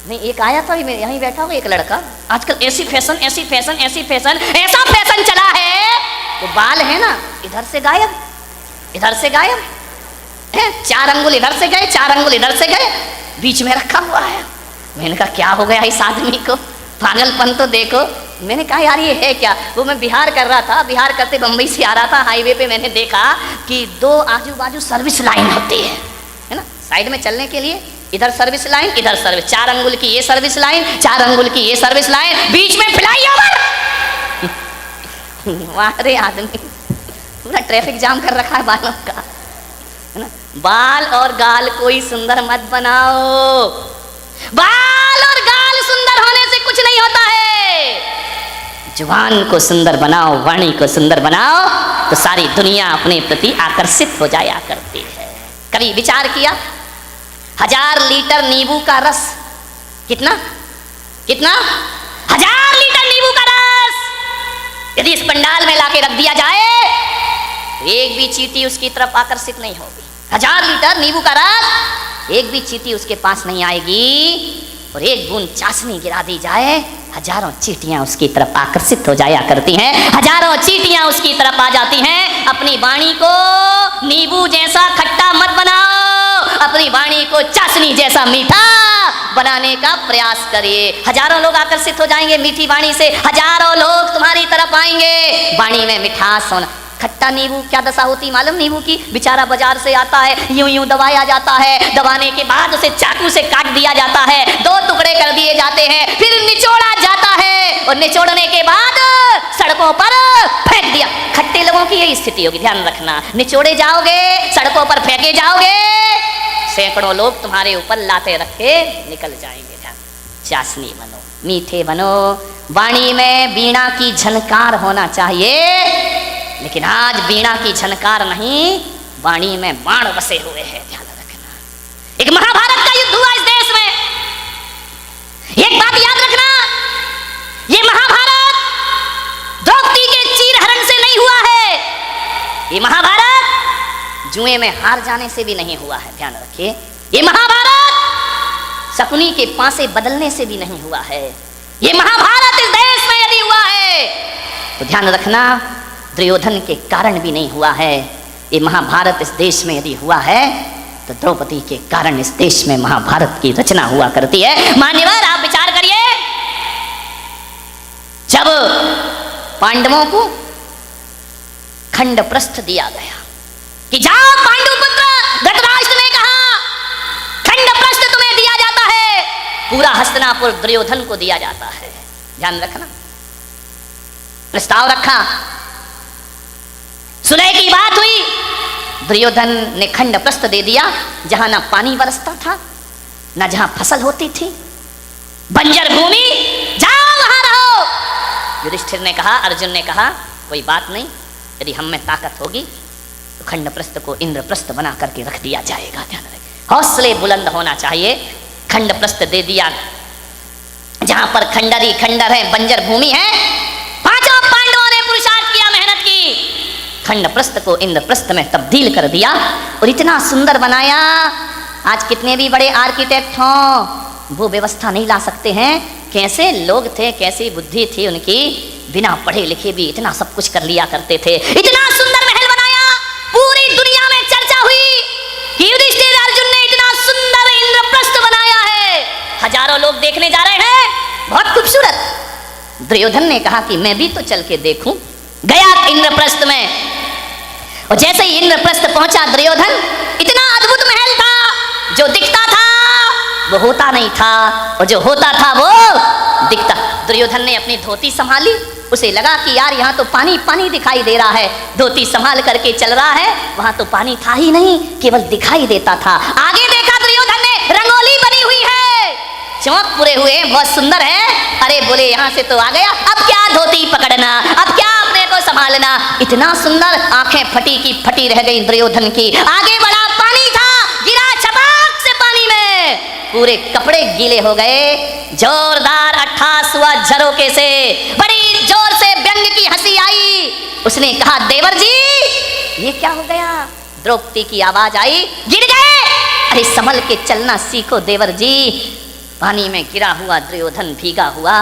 नहीं, एक आया था मैं यहीं बैठा हूँ, एक लड़का, आजकल ऐसी फैशन ऐसी फैशन ऐसी फैशन, ऐसा फैशन चला है, वो बाल है ना इधर से गायब, इधर से गायब है, 4 अंगुल इधर से गए, 4 अंगुल इधर से गए, बीच में रखा हुआ है। मैंने कहा क्या हो गया इस आदमी को, पागलपन तो देखो। मैंने कहा यार ये है क्या। वो मैं बिहार कर रहा था, बिहार करते बम्बई से आ रहा था, हाईवे पे मैंने देखा कि 2 आजू बाजू सर्विस लाइन होती है ना, साइड में चलने के लिए, इधर सर्विस लाइन इधर सर्विस, 4 अंगुल की ये सर्विस लाइन, 4 अंगुल की ये सर्विस लाइन, बीच में फ्लाईओवर। वाह आदमी पूरा ट्रैफिक जाम कर रखा है बालों का, है ना। बाल और गाल कोई सुंदर मत बनाओ, बाल और गाल सुंदर होने से कुछ नहीं होता है। जुबान को सुंदर बनाओ, वाणी को सुंदर बनाओ, तो सारी दुनिया अपने प्रति आकर्षित हो जाया करती है। कभी विचार किया 1000 लीटर नींबू का रस, कितना कितना 1000 लीटर नींबू का रस यदि इस पंडाल में लाके रख दिया जाए तो एक भी चींटी उसकी तरफ आकर्षित नहीं होगी। 1000 लीटर नींबू का रस, एक भी चींटी उसके पास नहीं आएगी, और एक बूंद चाशनी गिरा दी जाए, हजारों चींटियां उसकी तरफ आकर्षित हो जाया करती हैं, हजारों चींटियां उसकी तरफ आ जाती हैं। अपनी वाणी को नींबू जैसा खट्टा मत बनाओ, अपनी वाणी को चाशनी जैसा मीठा बनाने का प्रयास करिए। हजारों लोग आकर्षित हो जाएंगे मीठी वाणी से, हजारों लोग तुम्हारी तरफ आएंगे। वाणी में मिठास होना। खट्टा नींबू क्या दशा होती मालूम नींबू की, बेचारा बाजार से आता है, यूं यूं दबाया जाता है, दबाने के बाद उसे चाकू से काट दिया जाता है, 2 टुकड़े कर दिए जाते हैं, फिर निचोड़ा जाता है, और निचोड़ने के बाद सड़कों पर फेंक दिया। खट्टे लोगों की यही स्थिति होगी, ध्यान रखना। निचोड़े जाओगे, सड़कों पर फेंके जाओगे, सैकड़ों लोग तुम्हारे वीपर लाते रख के निकल जाएंगे। ध्यान, चाशनी बनो, मीठे बनो, वाणी में वीणा की झनकार होना चाहिए। लेकिन आज वीणा की झनकार नहीं, वाणी में बाण बसे हुए हैं। ध्यान रखना। एक महाभारत का युद्ध हुआ इस देश में, एक बात याद रखना, ये महाभारत द्रौपदी के चीरहरण से नहीं हुआ है, ये महाभारत जुए में हार जाने से भी नहीं हुआ है। ध्यान रखिए, ये महाभारत शकुनी के पासे बदलने से भी नहीं हुआ है। ये महाभारत इस देश में यदि हुआ है तो ध्यान रखना, दुर्योधन के कारण भी नहीं हुआ है। ये महाभारत इस देश में यदि हुआ है तो द्रौपदी के कारण इस देश में महाभारत की रचना हुआ करती है। मान्यवर आप विचार करिए, जब पांडवों को खंडप्रस्थ दिया गया कि जाओ पांडुपुत्र, धृतराष्ट्र ने कहा खंडप्रस्थ तुम्हें दिया जाता है, पूरा हस्तिनापुर दुर्योधन को दिया जाता है। ध्यान रखना, प्रस्ताव रखा, सुलह की बात हुई, दुर्योधन ने खंडप्रस्थ दे दिया, जहां ना पानी बरसता था, ना जहां फसल होती थी, बंजर भूमि, जाओ वहां रहो। युधिष्ठिर ने कहा, अर्जुन ने कहा कोई बात नहीं, यदि हम में ताकत होगी तो खंडप्रस्थ को इंद्रप्रस्थ बना करके रख दिया जाएगा। ध्यान रखें, हौसले बुलंद होना चाहिए। खंडप्रस्थ दे दिया, जहां पर खंडर ही खंडर है, बंजर भूमि है। 5 पांडवों ने पुरुषार्थ किया, मेहनत की, खंडप्रस्थ को इंद्रप्रस्थ में तब्दील कर दिया और इतना सुंदर बनाया। आज कितने भी बड़े आर्किटेक्ट हों, वो व्यवस्था नहीं ला सकते हैं। कैसे लोग थे, कैसी बुद्धि थी उनकी, बिना पढ़े लिखे भी इतना सब कुछ कर लिया करते थे। इतना सुंदर महल बनाया, पूरी दुनिया में चर्चा हुई कि युधिष्ठिर अर्जुन ने इतना सुंदर इंद्रप्रस्थ बनाया है, हजारों लोग देखने जा रहे हैं, बहुत खूबसूरत। दुर्योधन ने कहा कि मैं भी तो चल के देखूं। गया इंद्रप्रस्थ में, और जैसे ही इंद्रप्रस्थ पहुंचा दुर्योधन, इतना अद्भुत महल था, जो दिखता था वो होता नहीं था, और जो होता था वो दिखता। दुर्योधन ने अपनी धोती संभाली, उसे लगा कि यार यहाँ तो पानी पानी दिखाई दे रहा है। धोती संभाल करके चल रहा है, वहां तो पानी था ही नहीं, केवल दिखाई देता था। आगे देखा दुर्योधन ने, रंगोली बनी हुई है, चमक पूरे हुए, बहुत सुंदर है। अरे बोले यहाँ से तो आ गया, अब क्या धोती पकड़ना, अब क्या अपने को संभालना। इतना सुंदर, आंखें फटी की फटी रह गई दुर्योधन की। आगे बढ़ा, पानी था, गिरा छपाक से पानी में, पूरे कपड़े गीले हो गए। जोरदार अट्ठास हुआ झरोके से, बड़ी जोर से व्यंग की हंसी आई। उसने कहा देवर जी ये क्या हो गया। द्रौपदी की आवाज आई, गिर गए, अरे संभल के चलना सीखो देवर जी। पानी में गिरा हुआ दुर्योधन भीगा हुआ।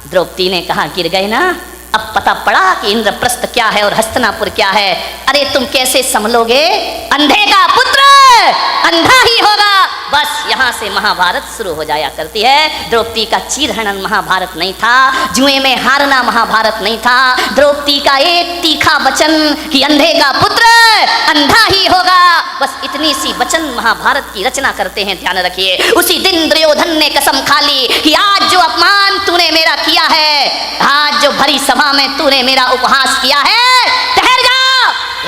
द्रौपदी ने कहा गिर गए ना, अब पता पड़ा कि इंद्रप्रस्थ क्या है और हस्तिनापुर क्या है। अरे तुम कैसे संभलोगे, अंधे का पुत्र अंधा ही होगा। बस यहाँ से महाभारत शुरू हो जाया करती है। द्रौपदी का चीरहरण महाभारत नहीं था, जुए में हारना महाभारत नहीं था। द्रौपदी का एक तीखा वचन कि अंधे का पुत्र अंधा ही होगा, बस इतनी सी वचन महाभारत की रचना करते हैं। ध्यान रखिए, उसी दिन दुर्योधन ने कसम खा ली कि आज जो अपमान तूने मेरा किया है, आज जो भरी सभा में तूने मेरा उपहास किया है, ठहर जा,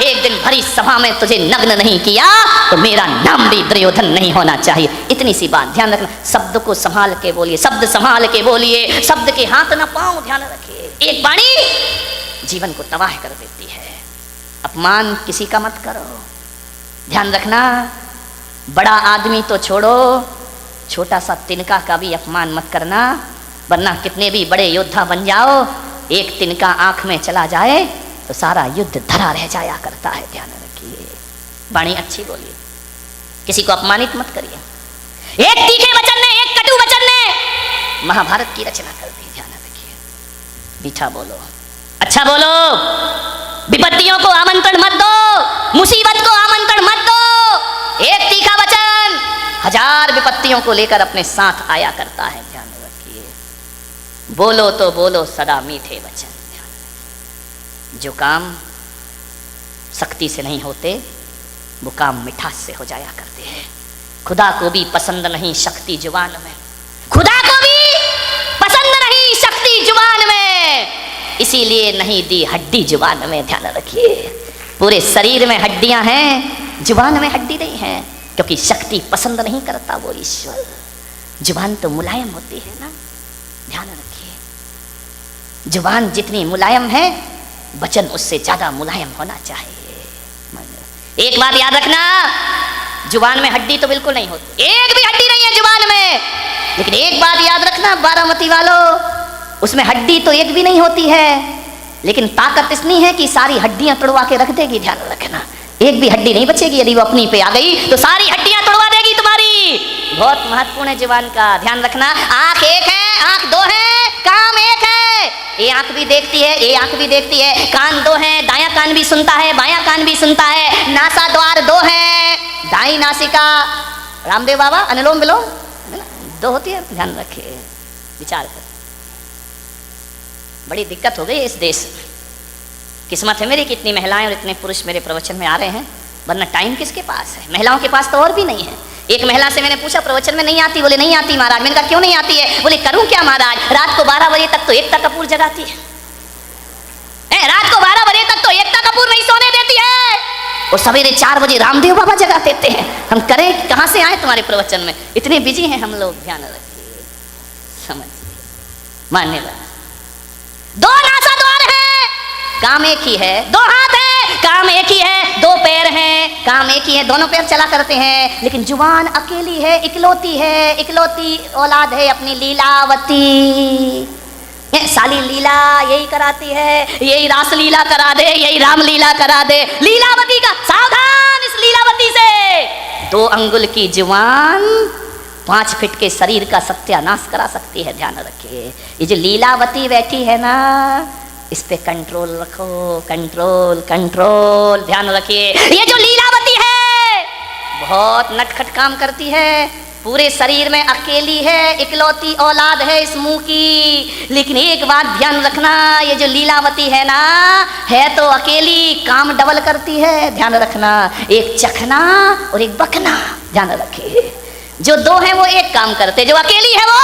एक दिन भरी सभा में तुझे नग्न नहीं किया तो मेरा नाम भी दुर्योधन नहीं होना चाहिए। इतनी सी बात ध्यान रखना। शब्द को संभाल के बोलिए, शब्द संभाल के बोलिए, शब्द के हाथ ना पाओ। ध्यान रखिए, एक वाणी जीवन को तबाह कर देती है। अपमान किसी का मत करो। ध्यान रखना, बड़ा आदमी तो छोड़ो, छोटा सा तिनका का भी अपमान मत करना, वरना कितने भी बड़े योद्धा बन जाओ, एक तिनका आंख में चला जाए तो सारा युद्ध धरा रह जाया करता है। ध्यान रखिए, वाणी अच्छी बोलिए, किसी को अपमानित मत करिए। एक तीखे वचन ने, एक कटु वचन ने महाभारत की रचना कर दी। ध्यान रखिए, मीठा बोलो, अच्छा बोलो, विपत्तियों को आमंत्रण मत दो, मुसीबत को आमंत्रण मत दो। एक तीखा वचन हजार विपत्तियों को लेकर अपने साथ आया करता है। ध्यान रखिए, बोलो तो बोलो सदा मीठे वचन। जो काम सख्ती से नहीं होते वो काम मिठास से हो जाया करते हैं। खुदा को भी पसंद नहीं शक्ति जुबान में, खुदा को भी पसंद नहीं शक्ति जुबान में, इसीलिए नहीं दी हड्डी जुबान में। ध्यान रखिए, पूरे शरीर में हड्डियां हैं, जुबान में हड्डी नहीं है, क्योंकि शक्ति पसंद नहीं करता वो ईश्वर। जुबान तो मुलायम होती है ना। ध्यान रखिए, जुबान जितनी मुलायम है वचन उससे ज्यादा मुलायम होना चाहिए। एक बात याद रखना, जुबान में हड्डी तो बिल्कुल नहीं होती, एक भी हड्डी नहीं है जुबान में। लेकिन एक बात याद रखना बारामती वालों, उसमें हड्डी तो एक भी नहीं होती है, लेकिन ताकत इतनी है कि सारी हड्डियां तोड़वा के रख देगी। ध्यान रखना, एक भी हड्डी नहीं बचेगी। यदि वो अपनी पे आ गई तो सारी हड्डियां तोड़वा देगी तुम्हारी। बहुत महत्वपूर्ण है जुबान का, ध्यान रखना। आंख एक है, आंख दो है, काम एक है। ये आंख भी देखती है, ये आंख भी देखती है, कान दो हैं, दायां कान भी सुनता है, बायां कान भी सुनता है, नासा द्वार दो हैं, दाई नासिका, रामदेव बाबा अनुलोम विलोम दो होती है। ध्यान रखिए, विचार कर, बड़ी दिक्कत हो गई इस देश में। किस्मत है मेरी कि इतनी महिलाएं और इतने पुरुष मेरे प्रवचन में आ रहे हैं, वरना टाइम किसके पास है? महिलाओं के पास तो और भी नहीं है। एक महिला से मैंने पूछा प्रवचन में नहीं आती, बोले नहीं आती महाराज। मैंने कहा क्यों नहीं आती है? बोले करूं क्या महाराज, रात को 12 बजे तक तो एकता कपूर जगाती है, रात को 12 बजे तक तो एकता कपूर नहीं सोने देती है, और सवेरे 4 बजे रामदेव बाबा जगा देते हैं। हम करें कहां से आए तुम्हारे प्रवचन में? इतने बिजी हैं हम लोग। ध्यान रखिए, समझिए, मानने वाला। दो नासा द्वार है, काम एक ही है, दो हाथ है, काम एक ही है, दो पैर हैं, काम एक ही है, दोनों पैर चला करते हैं, लेकिन जुबान अकेली है, इकलौती है, इकलौती औलाद है अपनी लीलावती। ये साली लीला यही कराती है, यही रास लीला करा दे, यही राम लीला करा दे। लीलावती का सावधान, इस लीलावती से। 2 अंगुल की जुबान 5 फीट के शरीर का सत्यानाश करा सकती है। ध्यान रखिए, ये जो लीलावती बैठी है ना, इस पे कंट्रोल रखो, कंट्रोल कंट्रोल। ध्यान रखिए, ये जो लीलावती है बहुत नटखट काम करती है, पूरे शरीर में अकेली है, इकलौती औलाद है इस मुंह की। लेकिन एक बात ध्यान रखना, ये जो लीलावती है ना, है तो अकेली, काम डबल करती है। ध्यान रखना, एक चखना और एक बकना। ध्यान रखिए, जो 2 है वो एक काम करते, जो अकेली है वो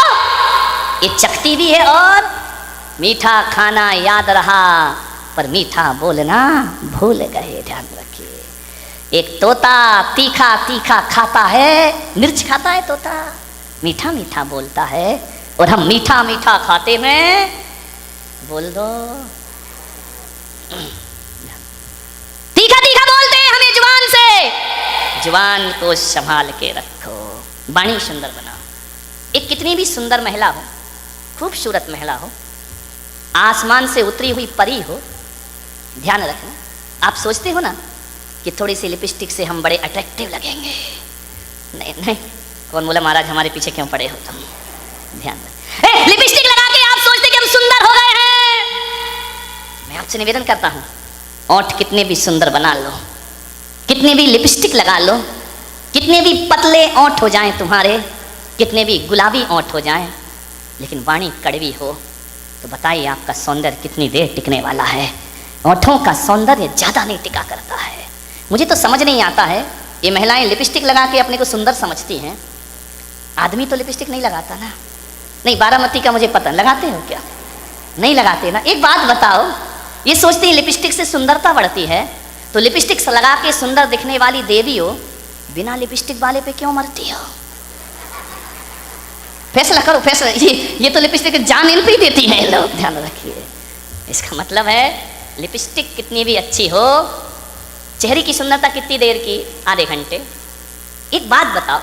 ये चखती भी है और मीठा खाना याद रहा पर मीठा बोलना भूल गए। ध्यान रखिए, एक तोता तीखा तीखा खाता है, मिर्च खाता है तोता, मीठा मीठा बोलता है, और हम मीठा मीठा खाते में बोल दो तीखा तीखा बोलते हैं हमें जुबान से। जुबान को संभाल के रखो, वाणी सुंदर बनाओ। एक कितनी भी सुंदर महिला हो, खूबसूरत महिला हो, आसमान से उतरी हुई परी हो, ध्यान रखना, आप सोचते हो ना कि थोड़ी सी लिपस्टिक से हम बड़े अट्रैक्टिव लगेंगे। नहीं नहीं, कौन बोला महाराज हमारे पीछे क्यों पड़े हो तुम? ध्यान रखें। लिपस्टिक लगा के आप सोचते कि हम सुंदर हो गए हैं। मैं आपसे निवेदन करता हूं, ओंठ कितने भी सुंदर बना लो, कितने भी लिपस्टिक लगा लो, कितने भी पतले ओंठ हो जाएं तुम्हारे, कितने भी गुलाबी ओंठ हो जाएं, लेकिन वाणी कड़वी हो तो बताइए आपका सौंदर्य कितनी देर टिकने वाला है। ओंठों का सौंदर्य ज़्यादा नहीं टिका करता है। मुझे तो समझ नहीं आता है, ये महिलाएं लिपस्टिक लगा के अपने को सुंदर समझती हैं, आदमी तो लिपस्टिक नहीं लगाता ना। नहीं, बारामती का मुझे पता, लगाते हो क्या? नहीं लगाते ना। एक बात बताओ, ये सोचती है लिपस्टिक से सुंदरता बढ़ती है, तो लिपस्टिक लगा के सुंदर दिखने वाली देवी हो, बिना लिपस्टिक वाले पे क्यों मरती हो? फैसला करो, फैसला। ये तो लिपस्टिक जान इन पे देती है लोग, ध्यान रखिए। इसका मतलब है लिपस्टिक कितनी भी अच्छी हो, चेहरे की सुंदरता कितनी देर की? आधे घंटे। एक बात बताओ,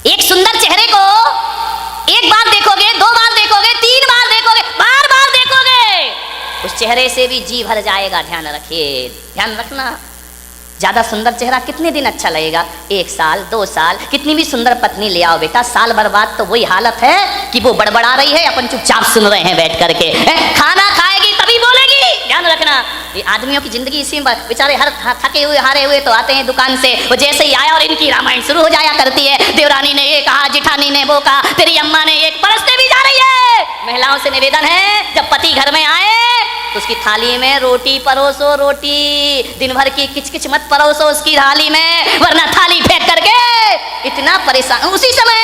एक सुंदर चेहरे को एक बार देखोगे, दो बार देखोगे, तीन बार देखोगे, बार बार देखोगे, उस चेहरे से भी जी भर जाएगा। ध्यान रखिए, ध्यान रखना। ज्यादा सुंदर चेहरा कितने दिन अच्छा लगेगा? 1 साल, 2 साल। कितनी भी सुंदर पत्नी ले आओ बेटा, साल बर्बाद तो वही हालत है कि वो बड़बड़ा रही है, अपन चुपचाप सुन रहे हैं बैठ करके। खाना खाएगी तभी बोलेगी। ध्यान रखना, ये आदमियों की जिंदगी इसी में, बेचारे हर थके हुए हारे हुए तो आते हैं दुकान से, वो जैसे ही आया और इनकी रामायण शुरू हो जाया करती है। देवरानी ने ये कहा, जिठानी ने वो कहा, तेरी अम्मा ने एक परसते भी जा रही है। महिलाओं से निवेदन है, जब पति घर में आए तो उसकी थाली में रोटी परोसो, रोटी। दिन भर की किचकिच मत परोसो उसकी थाली में, वरना थाली फेंक करके इतना परेशान। उसी समय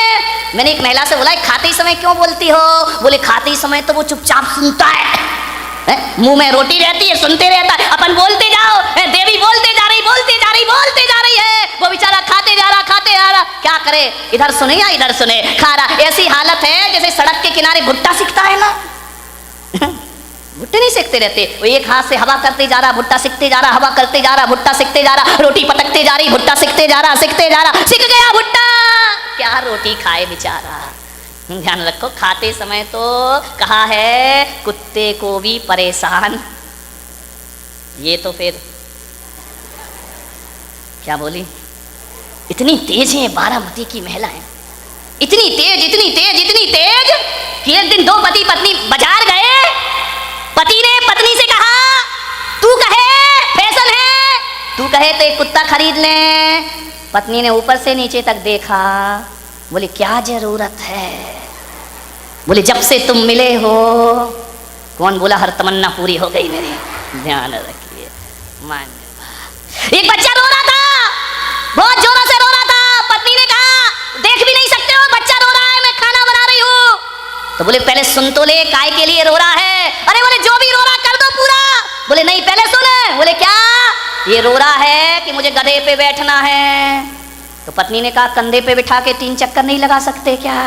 मैंने एक महिला से बोला, खाते समय क्यों बोलती हो? बोले खाते समय तो वो चुपचाप सुनता है, मुंह में रोटी रहती है, सुनते रहता है, अपन बोलते जाओ, देवी बोलते जा रही, बोलते जा रही, बोलते जा रही है, वो बेचारा खाते जा रहा, खाते जा रहा, क्या करे? इधर सुने या इधर सुने, खा रहा। ऐसी हालत है जैसे सड़क के किनारे भुट्टा सिकता है ना, भुट्टे नहीं सेकते रहते, वो एक हाथ से हवा करते जा रहा, भुट्टा सिकते जा रहा, हवा करते जा रहा, भुट्टा सिकते जा रहा, रोटी पटकते जा रही, भुट्टा सिकते जा रहा, सिकते जा रहा, सिक गया भुट्टा, क्या रोटी खाए बेचारा। ध्यान रखो, खाते समय तो कहा है कुत्ते को भी परेशान। ये तो फिर क्या बोली, इतनी तेज है बारामती की महिलाएं, इतनी तेज, इतनी तेज, इतनी तेज कि एक दिन दो पति पत्नी बाजार गए, पति ने पत्नी से कहा, तू कहे फैशन है, तू कहे तो एक कुत्ता खरीद ले। पत्नी ने ऊपर से नीचे तक देखा, बोले क्या जरूरत है? बोले जब से तुम मिले हो। कौन बोला हर तमन्ना पूरी हो गई मेरी? ध्यान रखिए। मान एक बच्चा रो रहा था, बहुत जोरों से रो रहा था। पत्नी ने कहा देख भी नहीं सकते हो, बच्चा रो रहा है, मैं खाना बना रही हूँ। तो बोले पहले सुन तो ले, काय के लिए रो रहा है? अरे बोले जो भी रो रहा कर दो पूरा। बोले नहीं पहले सुन। बोले क्या? ये रो रहा है कि मुझे गधे पे बैठना है। तो पत्नी ने कहा कंधे पे बिठा के 3 चक्कर नहीं लगा सकते क्या?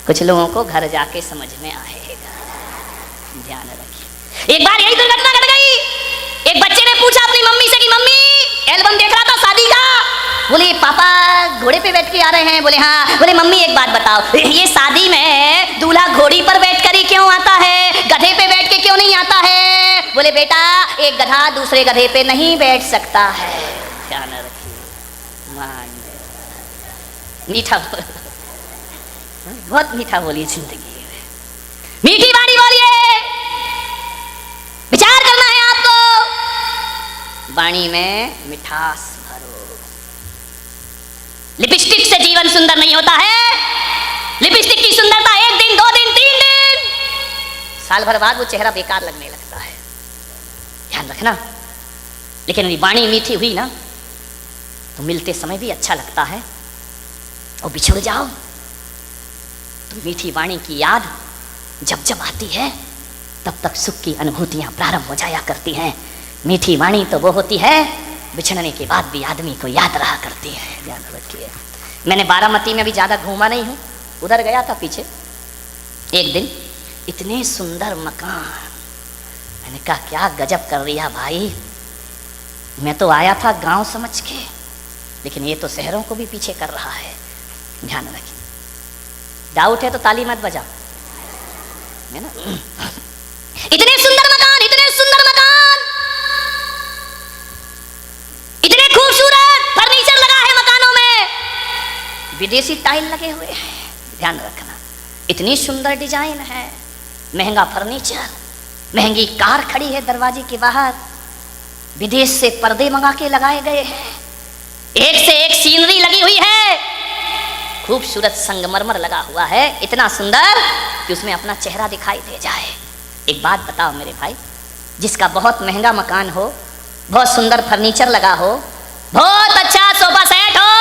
कुछ लोगों को घर जाके समझ में आएगा, ध्यान रखिए। एक बार यही दुर्घटना घट गई। एक बच्चे ने पूछा अपनी मम्मी से कि मम्मी एल्बम देख रहा था शादी का। बोले पापा घोड़े पे बैठ के आ रहे हैं। बोले हाँ। बोले मम्मी एक बात बताओ, ये शादी में दूल्हा घोड़ी पर बैठ कर ही क्यों आता है, गधे पे बैठ के क्यों नहीं आता है? बोले बेटा एक गधा दूसरे गधे पे नहीं बैठ सकता है। ध्यान रखिए, मान मीठा बहुत मीठा बोलिए जिंदगी में, मीठी बाणी बोलिए। विचार करना है आपको, वाणी में मिठास भरो। लिपस्टिक से जीवन सुंदर नहीं होता है। लिपस्टिक की सुंदरता 1 दिन, 2 दिन, 3 दिन, साल भर बाद वो चेहरा बेकार लगने लगता है। ध्यान रखना। लेकिन यदि वाणी मीठी हुई ना तो मिलते समय भी अच्छा लगता है, और बिछुड़ जाओ तो मीठी वाणी की याद जब जब आती है तब तक सुख की अनुभूतियां प्रारंभ हो जाया करती हैं। मीठी वाणी तो वो होती है बिछड़ने के बाद भी आदमी को याद रहा करती है। ध्यान रखिए। मैंने बारामती में भी ज़्यादा घूमा नहीं हूँ, उधर गया था पीछे एक दिन, इतने सुंदर मकान। मैंने कहा क्या गजब कर रही है भाई, मैं तो आया था गांव समझ के, लेकिन ये तो शहरों को भी पीछे कर रहा है। ध्यान रखिए। डाउट है तो ताली मत बजाओ, है ना? इतने सुंदर मकान, इतने सुंदर मकान, इतने खूबसूरत फर्नीचर लगा है मकानों में, विदेशी टाइल लगे हुए हैं। ध्यान रखना। इतनी सुंदर डिजाइन है, महंगा फर्नीचर, महंगी कार खड़ी है दरवाजे के बाहर, विदेश से पर्दे मंगा के लगाए गए हैं, एक से एक सीनरी लगी हुई है, खूबसूरत संगमरमर लगा हुआ है, इतना सुंदर कि उसमें अपना चेहरा दिखाई दे जाए। एक बात बताओ मेरे भाई, जिसका बहुत महंगा मकान हो, बहुत सुंदर फर्नीचर लगा हो, बहुत अच्छा सोफा सेट हो,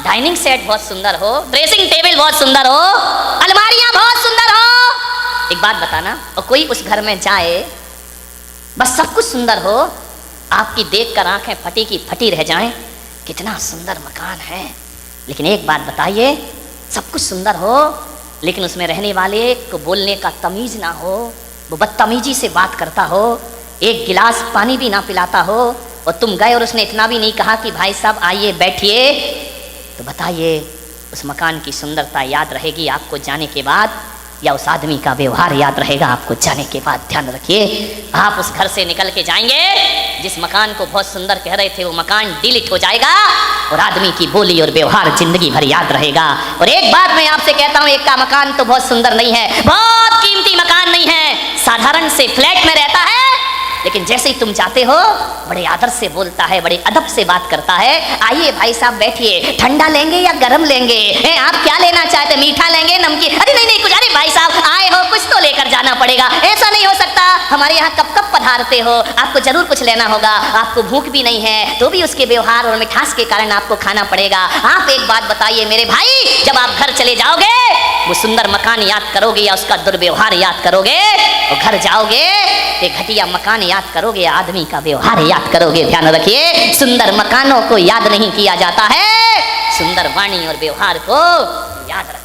डाइनिंग सेट बहुत सुंदर हो, ड्रेसिंग टेबल बहुत सुंदर हो, अलमारियां बहुत सुंदर हो, एक बात बताना, और कोई उस घर में जाए, बस सब कुछ सुंदर हो, आपकी देखकर आंखें फटी की फटी रह जाएं, कितना सुंदर मकान है, लेकिन एक बात बताइए, सब कुछ सुंदर हो लेकिन उसमें रहने वाले को बोलने का तमीज ना हो, वो बदतमीजी से बात करता हो, एक गिलास पानी भी ना पिलाता हो, और तुम गए और उसने इतना भी नहीं कहा कि भाई साहब आइए बैठिए, तो बताइए उस मकान की सुंदरता याद रहेगी आपको जाने के बाद, या उस आदमी का व्यवहार याद रहेगा आपको जाने के बाद? ध्यान रखिए, आप उस घर से निकल के जाएंगे, जिस मकान को बहुत सुंदर कह रहे थे वो मकान डिलीट हो जाएगा, और आदमी की बोली और व्यवहार जिंदगी भर याद रहेगा। और एक बात मैं आपसे कहता हूँ, एक का मकान तो बहुत सुंदर नहीं है, बहुत कीमती मकान नहीं है, साधारण से फ्लैट में रहता है, लेकिन जैसे ही तुम जाते हो बड़े आदर से बोलता है, बड़े अदब से बात करता है, आइए भाई साहब बैठिए, ठंडा लेंगे या गरम लेंगे, आप क्या लेना चाहते, मीठा लेंगे नमकीन, अरे नहीं नहीं कुछ, अरे भाई साहब आए हो कुछ तो लेकर जाना पड़ेगा, ऐसा नहीं हो सकता, हमारे यहाँ कब कब पधारते हो, आपको जरूर कुछ लेना होगा, आपको भूख भी नहीं है तो भी उसके व्यवहार और मिठास के कारण आपको खाना पड़ेगा। आप एक बात बताइए मेरे भाई, जब आप घर चले जाओगे वो सुंदर मकान याद करोगे या उसका दुर्व्यवहार याद करोगे, और घर जाओगे एक घटिया मकान याद करोगे या आदमी का व्यवहार याद करोगे? ध्यान रखिए, सुंदर मकानों को याद नहीं किया जाता है, सुंदर वाणी और व्यवहार को याद रखा